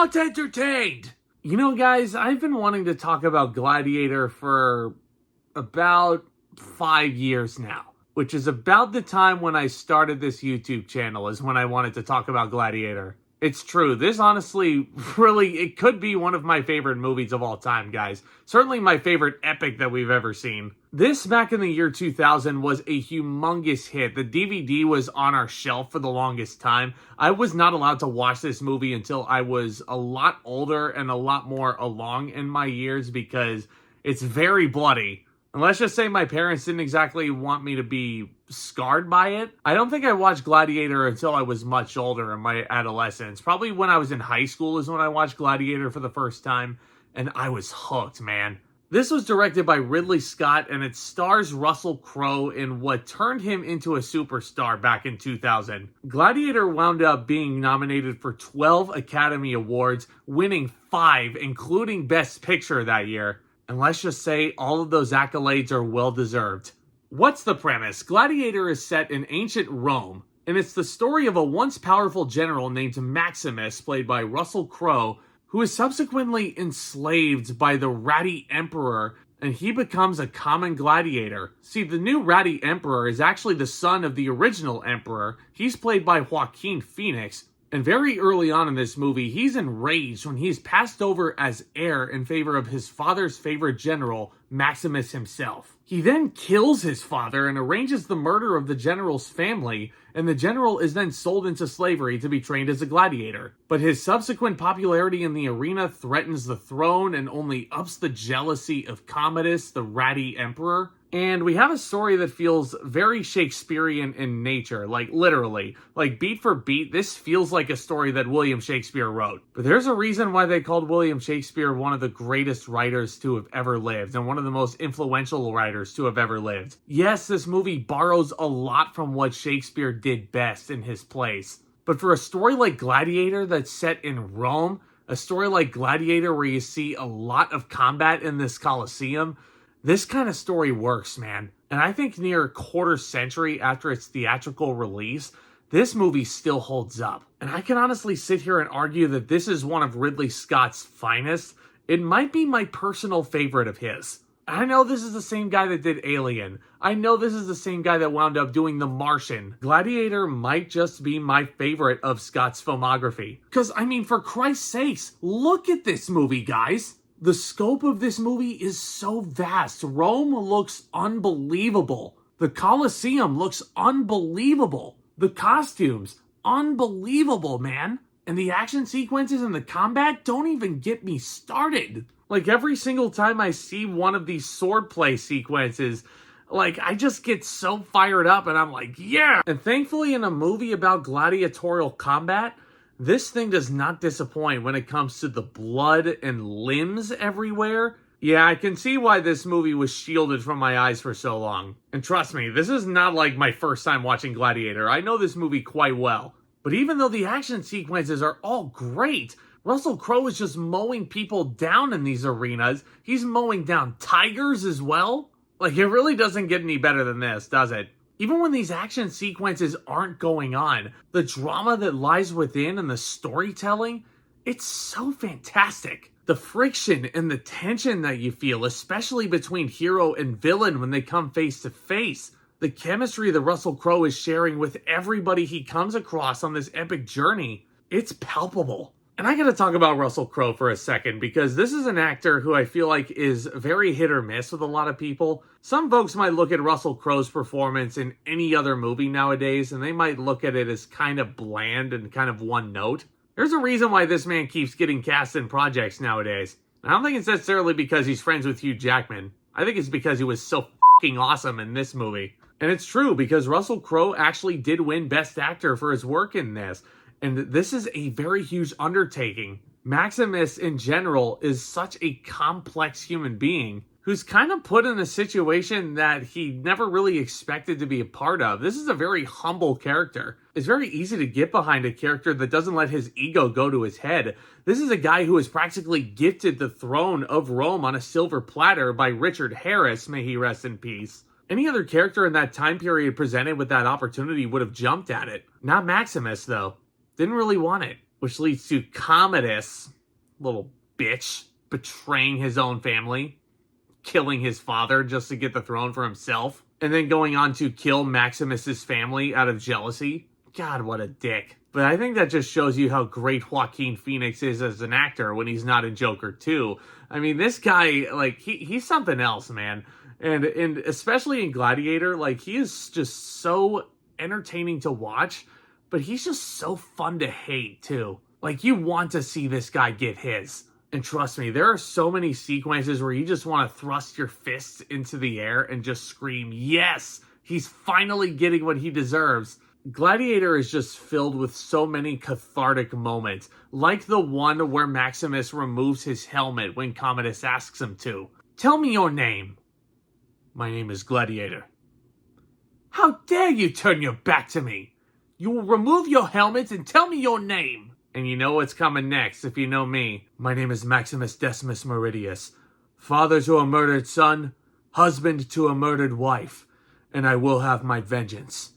not entertained. You know, guys, I've been wanting to talk about Gladiator for about 5 years now, which is about the time when I started this YouTube channel is when I wanted to talk about Gladiator. It's true. This honestly, really, it could be one of my favorite movies of all time, guys. Certainly my favorite epic that we've ever seen. This, back in the year 2000, was a humongous hit. The DVD was on our shelf for the longest time. I was not allowed to watch this movie until I was a lot older and a lot more along in my years because it's very bloody. And let's just say my parents didn't exactly want me to be scarred by it. I don't think I watched Gladiator until I was much older in my adolescence. Probably when I was in high school is when I watched Gladiator for the first time, and I was hooked, man. This was directed by Ridley Scott, and it stars Russell Crowe in what turned him into a superstar back in 2000. Gladiator wound up being nominated for 12 Academy Awards, winning 5, including Best Picture that year. And let's just say all of those accolades are well-deserved. What's the premise? Gladiator is set in ancient Rome, and it's the story of a once powerful general named Maximus, played by Russell Crowe, who is subsequently enslaved by the ratty emperor, and he becomes a common gladiator. See, the new ratty emperor is actually the son of the original emperor. He's played by Joaquin, and very early on in this movie, he's enraged when he's passed over as heir in favor of his father's favorite general, Maximus himself. He then kills his father and arranges the murder of the general's family, and the general is then sold into slavery to be trained as a gladiator. But his subsequent popularity in the arena threatens the throne and only ups the jealousy of Commodus, the ratty emperor. And we have a story that feels very Shakespearean in nature, like literally. Like beat for beat, this feels like a story that William Shakespeare wrote. But there's a reason why they called William Shakespeare one of the greatest writers to have ever lived, and one of the most influential writers to have ever lived. Yes, this movie borrows a lot from what Shakespeare did best in his plays. But for a story like Gladiator that's set in Rome, a story like Gladiator where you see a lot of combat in this Colosseum, this kind of story works, man. And I think near a quarter century after its theatrical release, this movie still holds up. And I can honestly sit here and argue that this is one of Ridley Scott's finest. It might be my personal favorite of his. I know this is the same guy that did Alien. I know this is the same guy that wound up doing The Martian. Gladiator might just be my favorite of Scott's filmography. Because, I mean, for Christ's sakes, look at this movie, guys. The scope of this movie is so vast. Rome looks unbelievable. The Colosseum looks unbelievable. The costumes, unbelievable, man. And the action sequences and the combat don't even get me started. Like, every single time I see one of these swordplay sequences, like, I just get so fired up and I'm like, yeah! And thankfully, in a movie about gladiatorial combat, this thing does not disappoint when it comes to the blood and limbs everywhere. Yeah, I can see why this movie was shielded from my eyes for so long. And trust me, this is not like my first time watching Gladiator. I know this movie quite well. But even though the action sequences are all great, Russell Crowe is just mowing people down in these arenas. He's mowing down tigers as well. Like, it really doesn't get any better than this, does it? Even when these action sequences aren't going on, the drama that lies within and the storytelling, it's so fantastic. The friction and the tension that you feel, especially between hero and villain when they come face to face. The chemistry that Russell Crowe is sharing with everybody he comes across on this epic journey, it's palpable. And I gotta talk about Russell Crowe for a second, because this is an actor who I feel like is very hit or miss with a lot of people. Some folks might look at Russell Crowe's performance in any other movie nowadays, and they might look at it as kind of bland and kind of one note. There's a reason why this man keeps getting cast in projects nowadays. I don't think it's necessarily because he's friends with Hugh Jackman. I think it's because he was so fucking awesome in this movie. And it's true, because Russell Crowe actually did win Best Actor for his work in this. And this is a very huge undertaking. Maximus, in general, is such a complex human being who's kind of put in a situation that he never really expected to be a part of. This is a very humble character. It's very easy to get behind a character that doesn't let his ego go to his head. This is a guy who was practically gifted the throne of Rome on a silver platter by Richard Harris, may he rest in peace. Any other character in that time period presented with that opportunity would have jumped at it. Not Maximus, though. Didn't really want it. which leads to Commodus, little bitch, betraying his own family, killing his father just to get the throne for himself, and then going on to kill Maximus's family out of jealousy. God, what a dick. But I think that just shows you how great Joaquin Phoenix is as an actor when he's not in Joker 2. I mean, this guy, like, he's something else, man. And especially in Gladiator, like, he is just so entertaining to watch, but he's just so fun to hate, too. Like, you want to see this guy get his. And trust me, there are so many sequences where you just want to thrust your fists into the air and just scream, yes, he's finally getting what he deserves. Gladiator is just filled with so many cathartic moments, like the one where Maximus removes his helmet when Commodus asks him to. Tell me your name. My name is Gladiator. How dare you turn your back to me? You will remove your helmet and tell me your name. And you know what's coming next, if you know me. My name is Maximus Decimus Meridius, father to a murdered son, husband to a murdered wife, and I will have my vengeance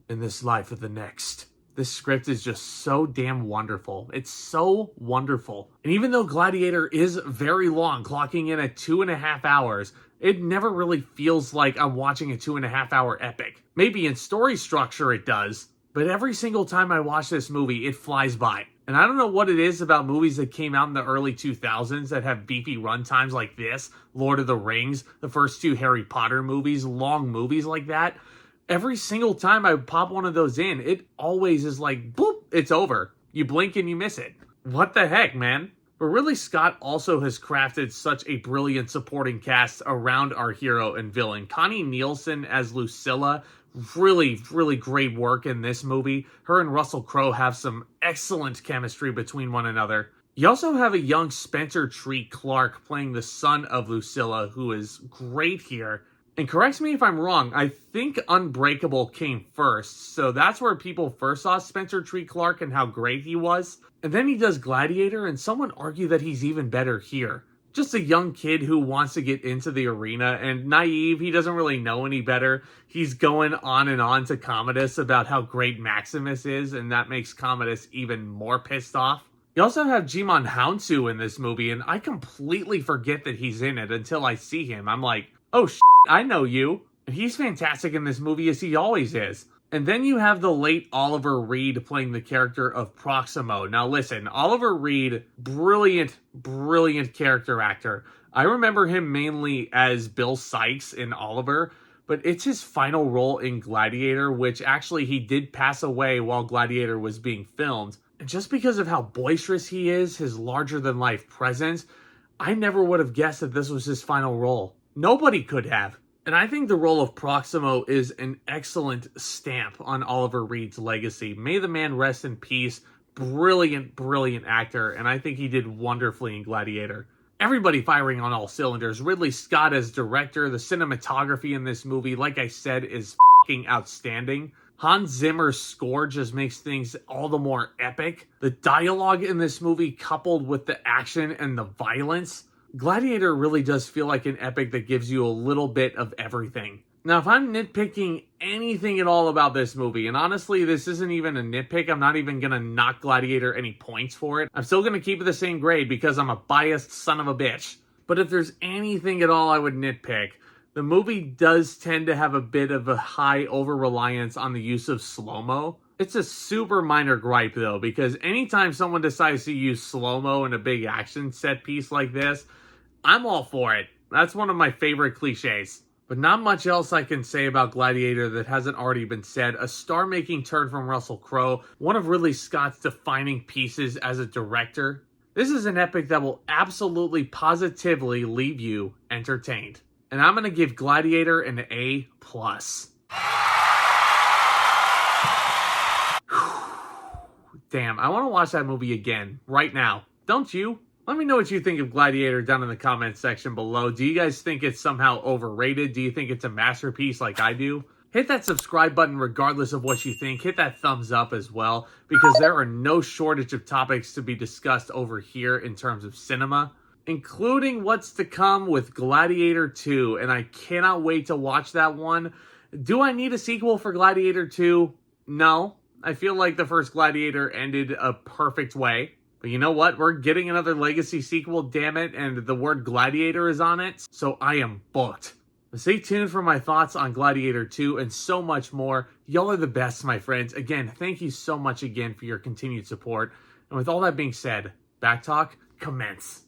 in this life or the next. This script is just so damn wonderful. It's so wonderful. And even though Gladiator is very long, clocking in at 2.5 hours, it never really feels like I'm watching a 2.5 hour epic. Maybe in story structure it does, but every single time I watch this movie, it flies by. And I don't know what it is about movies that came out in the early 2000s that have beefy runtimes like this, Lord of the Rings, the first 2 Harry Potter movies, long movies like that. Every single time I pop one of those in, it always is like, boop, it's over. You blink and you miss it. What the heck, man? But Ridley Scott also has crafted such a brilliant supporting cast around our hero and villain. Connie Nielsen as Lucilla, really, really great work in this movie. Her and Russell Crowe have some excellent chemistry between one another. You also have a young Spencer Treat Clark playing the son of Lucilla, who is great here. And correct me if I'm wrong, I think Unbreakable came first, so that's where people first saw Spencer Treat Clark and how great he was. And then he does Gladiator, and someone argued that he's even better here. Just a young kid who wants to get into the arena, and naive, he doesn't really know any better. He's going on and on to Commodus about how great Maximus is, and that makes Commodus even more pissed off. You also have Djimon Hounsou in this movie, and I completely forget that he's in it until I see him. I'm like, oh shit, I know you. And he's fantastic in this movie as he always is. And then you have the late Oliver Reed playing the character of Proximo. Now listen, Oliver Reed, brilliant, brilliant character actor. I remember him mainly as Bill Sikes in Oliver, but it's his final role in Gladiator, which actually he did pass away while Gladiator was being filmed. And just because of how boisterous he is, his larger-than-life presence, I never would have guessed that this was his final role. Nobody could have. And I think the role of Proximo is an excellent stamp on Oliver Reed's legacy. May the man rest in peace. Brilliant, brilliant actor, and I think he did wonderfully in Gladiator. Everybody firing on all cylinders. Ridley Scott as director. The cinematography in this movie, like I said, is fucking outstanding. Hans Zimmer's score just makes things all the more epic. The dialogue in this movie, coupled with the action and the violence, Gladiator really does feel like an epic that gives you a little bit of everything. Now, if I'm nitpicking anything at all about this movie, and honestly, this isn't even a nitpick, I'm not even going to knock Gladiator any points for it. I'm still going to keep it the same grade because I'm a biased son of a bitch. But if there's anything at all I would nitpick, the movie does tend to have a bit of a high over-reliance on the use of slow-mo. It's a super minor gripe, though, because anytime someone decides to use slow-mo in a big action set piece like this, I'm all for it. That's one of my favorite cliches. But not much else I can say about Gladiator that hasn't already been said. A star-making turn from Russell Crowe, one of Ridley Scott's defining pieces as a director. This is an epic that will absolutely positively leave you entertained. And I'm going to give Gladiator an A+. Damn, I want to watch that movie again, right now. Don't you? Let me know what you think of Gladiator down in the comments section below. Do you guys think it's somehow overrated? Do you think it's a masterpiece like I do? Hit that subscribe button regardless of what you think. Hit that thumbs up as well, because there are no shortage of topics to be discussed over here in terms of cinema, including what's to come with Gladiator 2, and I cannot wait to watch that one. Do I need a sequel for Gladiator 2? No. I feel like the first Gladiator ended a perfect way. But you know what? We're getting another Legacy sequel, damn it, and the word Gladiator is on it, so I am booked. But stay tuned for my thoughts on Gladiator 2 and so much more. Y'all are the best, my friends. Again, thank you so much again for your continued support. And with all that being said, Back Talk, commence.